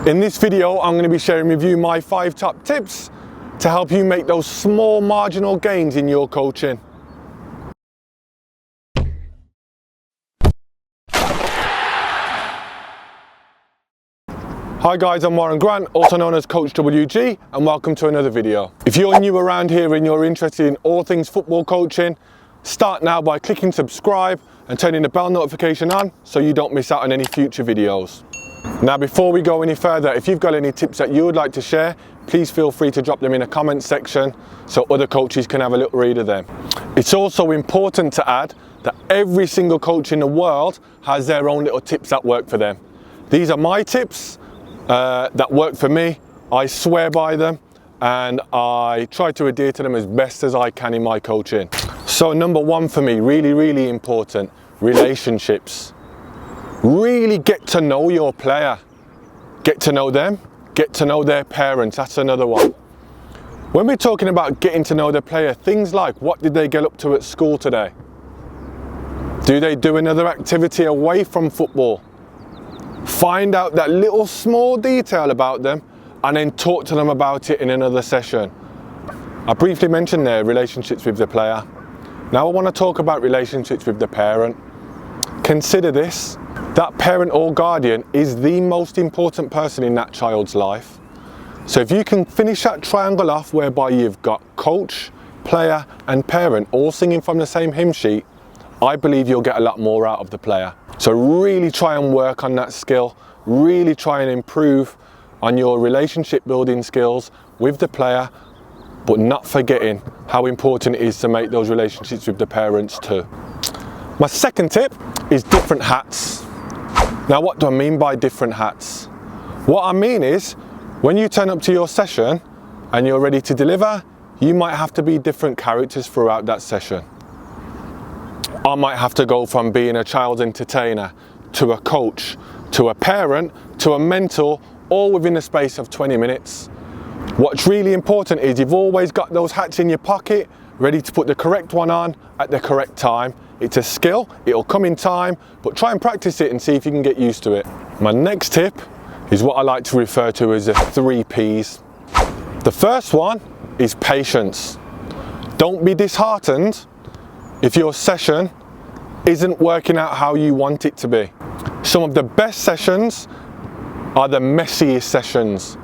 In this video, I'm going to be sharing with you my 5 top tips to help you make those small marginal gains in your coaching. Hi guys, I'm Warren Grant, also known as Coach WG, and welcome to another video. If you're new around here and you're interested in all things football coaching, start now by clicking subscribe and turning the bell notification on so you don't miss out on any future videos. Now before we go any further, if you've got any tips that you would like to share, please feel free to drop them in the comments section so other coaches can have a little read of them. It's also important to add that every single coach in the world has their own little tips that work for them. These are my tips that work for me. I swear by them and I try to adhere to them as best as I can in my coaching. So number 1 for me, really important, relationships. Really get to know your player. Get to know them, get to know their parents, that's another one. When we're talking about getting to know the player, things like what did they get up to at school today? Do they do another activity away from football? Find out that little small detail about them and then talk to them about it in another session. I briefly mentioned their relationships with the player. Now I want to talk about relationships with the parent. Consider this, that parent or guardian is the most important person in that child's life. So if you can finish that triangle off whereby you've got coach, player and parent all singing from the same hymn sheet, I believe you'll get a lot more out of the player. So really try and work on that skill, really try and improve on your relationship building skills with the player, but not forgetting how important it is to make those relationships with the parents too. My second tip is different hats. Now what do I mean by different hats? What I mean is when you turn up to your session and you're ready to deliver, you might have to be different characters throughout that session. I might have to go from being a child entertainer to a coach, to a parent, to a mentor, all within the space of 20 minutes. What's really important is you've always got those hats in your pocket, ready to put the correct one on at the correct time. It's a skill, it'll come in time, but try and practice it and see if you can get used to it. My next tip is what I like to refer to as the 3 Ps. The first one is patience. Don't be disheartened if your session isn't working out how you want it to be. Some of the best sessions are the messiest sessions.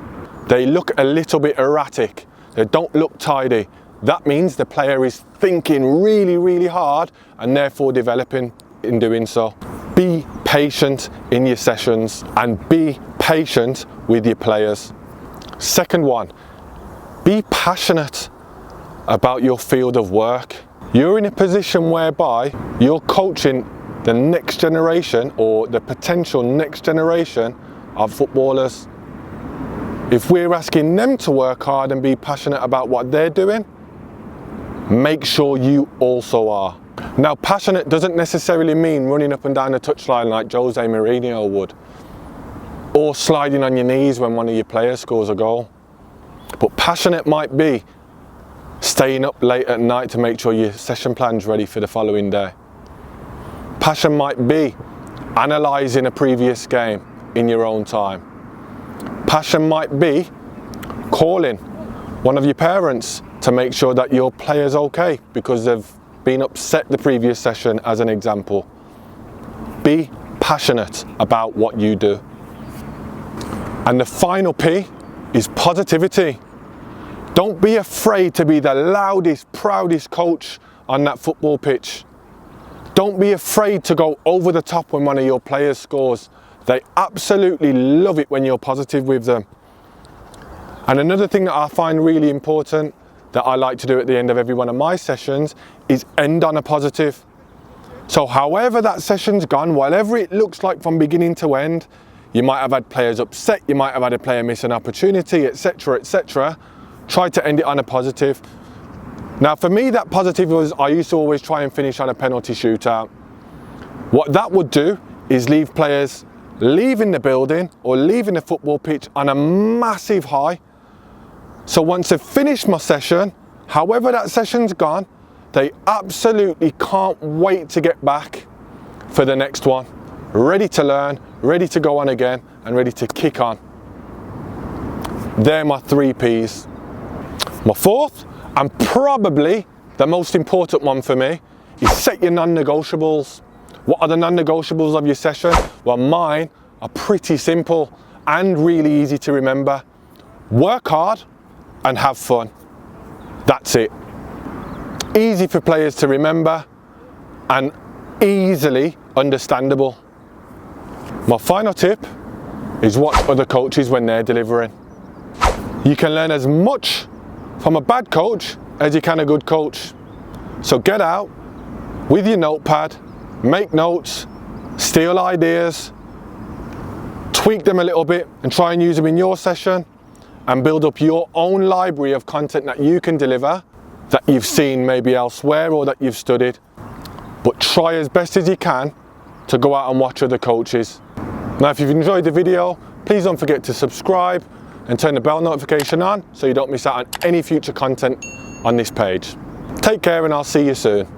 They look a little bit erratic. They don't look tidy. That means the player is thinking really hard and therefore developing in doing so. Be patient in your sessions and be patient with your players. Second one, be passionate about your field of work. You're in a position whereby you're coaching the next generation or the potential next generation of footballers. If we're asking them to work hard and be passionate about what they're doing, make sure you also are. Now, passionate doesn't necessarily mean running up and down the touchline like Jose Mourinho would, or sliding on your knees when one of your players scores a goal. But passionate might be staying up late at night to make sure your session plan's ready for the following day. Passion might be analysing a previous game in your own time. Passion might be calling one of your parents to make sure that your player's okay because they've been upset the previous session, as an example. Be passionate about what you do. And the final P is positivity. Don't be afraid to be the loudest, proudest coach on that football pitch. Don't be afraid to go over the top when one of your players scores. They absolutely love it when you're positive with them. And another thing that I find really important that I like to do at the end of every one of my sessions is end on a positive. So however that session's gone, whatever it looks like from beginning to end, you might have had players upset, you might have had a player miss an opportunity, etc, etc. Try to end it on a positive. Now for me, that positive was I used to always try and finish on a penalty shootout. What that would do is leave players leaving the building or leaving the football pitch on a massive high. So once they've finished my session, however that session's gone, they absolutely can't wait to get back for the next one. Ready to learn, ready to go on again, and ready to kick on. They're my 3 Ps. My 4th, and probably the most important one for me, is set your non-negotiables. What are the non-negotiables of your session? Well, mine are pretty simple and really easy to remember. Work hard and have fun. That's it. Easy for players to remember and easily understandable. My final tip is watch other coaches when they're delivering. You can learn as much from a bad coach as you can a good coach. So get out with your notepad, make notes, steal ideas, tweak them a little bit and try and use them in your session, and build up your own library of content that you can deliver that you've seen maybe elsewhere or that you've studied. But try as best as you can to go out and watch other coaches. Now, if you've enjoyed the video, please don't forget to subscribe and turn the bell notification on so you don't miss out on any future content on this page. Take care and I'll see you soon.